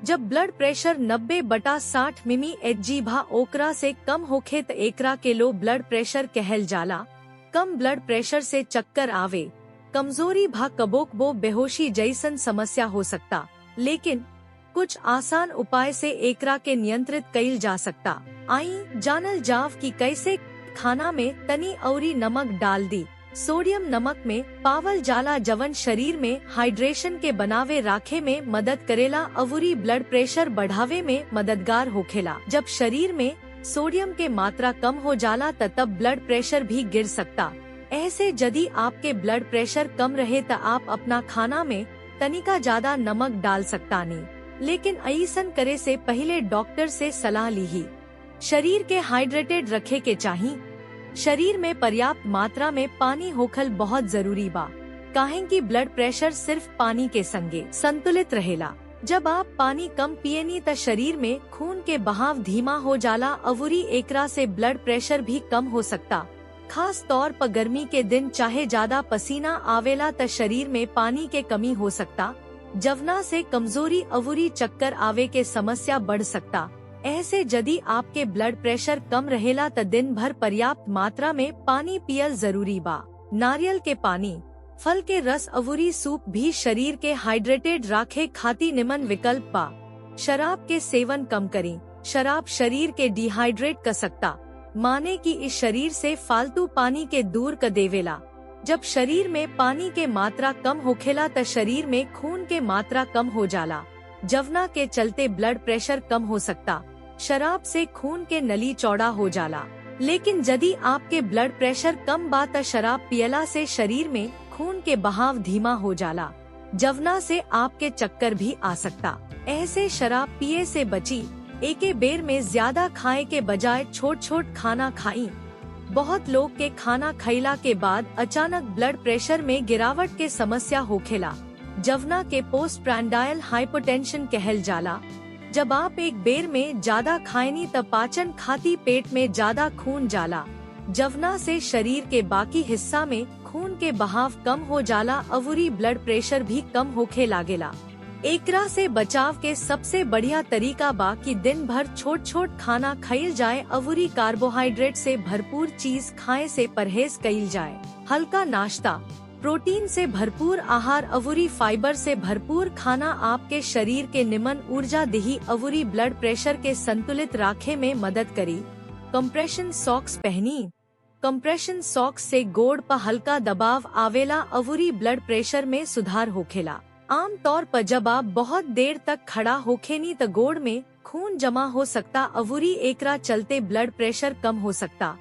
जब blood pressure 90/60 मिमी Hg भा ओकरा से कम होखे त एकरा के लो ब्लड प्रेशर कहल जाला। कम ब्लड प्रेशर से चक्कर आवे, कमजोरी भा कबोकबो बेहोशी जैसन समस्या हो सकता, लेकिन कुछ आसान उपाय से एकरा के नियंत्रित कइल जा सकता। आई जानल जाव कि कैसे। खाना में तनी औरी नमक डाल दी। सोडियम नमक में पावल जाला जवन शरीर में हाइड्रेशन के बनावे राखे में मदद करेला अवरी ब्लड प्रेशर बढ़ावे में मददगार होखेला। जब शरीर में सोडियम के मात्रा कम हो जाला तब ब्लड प्रेशर भी गिर सकता। ऐसे यदि आपके ब्लड प्रेशर कम रहे त आप अपना खाना में तनिका ज्यादा नमक डाल सकता नहीं, लेकिन ऐसन करे से पहले डॉक्टर से सलाह लीही। शरीर के हाइड्रेटेड रखे के चाहिए। शरीर में पर्याप्त मात्रा में पानी होखल बहुत जरूरी बा, काहे कि ब्लड प्रेशर सिर्फ पानी के संगे संतुलित रहेला। जब आप पानी कम पिएनी त शरीर में खून के बहाव धीमा हो जाला, अवरी एकरा से ब्लड प्रेशर भी कम हो सकता। खास तौर पर गर्मी के दिन चाहे ज्यादा पसीना आवेला त शरीर में पानी के कमी हो सकता, जवना से कमजोरी अवरी चक्कर आवे के समस्या बढ़ सकता। ऐसे यदि आपके ब्लड प्रेशर कम रहेला त दिन भर पर्याप्त मात्रा में पानी पियल जरूरी बा। नारियल के पानी, फल के रस अवरी सूप भी शरीर के हाइड्रेटेड राखे खाती निमन विकल्प बा। शराब के सेवन कम करें। शराब शरीर के डिहाइड्रेट कर सकता, माने कि इस शरीर से फालतू पानी के दूर कर देवेला। जब शरीर में पानी के मात्रा कम होखेला त शरीर में खून के मात्रा कम हो जाला, जवना के चलते ब्लड प्रेशर कम हो सकता। शराब से खून के नली चौड़ा हो जाला, लेकिन यदि आपके ब्लड प्रेशर कम बा त शराब पियला से शरीर में खून के बहाव धीमा हो जाला, जवना से आपके चक्कर भी आ सकता। ऐसे शराब पिए से बची। एके बेर में ज्यादा खाए के बजाय छोट छोट खाना खाई। बहुत लोग के खाना खइला के बाद अचानक ब्लड प्रेशर में गिरावट के समस्या होखेला, जवना के पोस्टप्रांडाइल हाइपोटेंशन कहल जाला। जब आप एक बेर में ज्यादा खाएनी तब पाचन खाती पेट में ज्यादा खून जाला, जवना से शरीर के बाकी हिस्सा में खून के बहाव कम हो जाला, अवरी ब्लड प्रेशर भी कम होखे लागेला। एकरा से बचाव के सबसे बढ़िया तरीका बा कि दिन भर छोट छोट खाना खाइल जाए, अवरी कार्बोहाइड्रेट से भरपूर चीज खाए से परहेज कइल जाए। हल्का नाश्ता, प्रोटीन से भरपूर आहार अवरी फाइबर से भरपूर खाना आपके शरीर के निमन ऊर्जा देही, अवरी ब्लड प्रेशर के संतुलित राखे में मदद करी। कंप्रेशन सॉक्स पहनी। कंप्रेशन सॉक्स से गोड़ पर हल्का दबाव आवेला, अवरी ब्लड प्रेशर में सुधार होखेला। आम तौर पर जब आप बहुत देर तक खड़ा होखेनी त गोड़ में खून जमा हो सकता, अवरी एकरा चलते ब्लड प्रेशर कम हो सकता।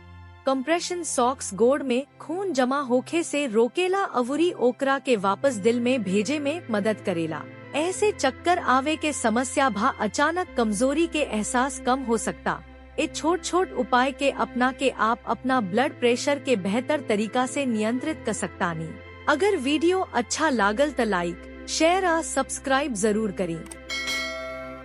कंप्रेशन सॉक्स गोड़ में खून जमा होखे से रोकेला, अवरी ओकरा के वापस दिल में भेजे में मदद करेला। ऐसे चक्कर आवे के समस्या भा अचानक कमजोरी के एहसास कम हो सकता। ये छोट छोट उपाय के अपना के आप अपना ब्लड प्रेशर के बेहतर तरीका से नियंत्रित कर सकता नी। अगर वीडियो अच्छा लागल त लाइक, शेयर और सब्सक्राइब जरूर करें।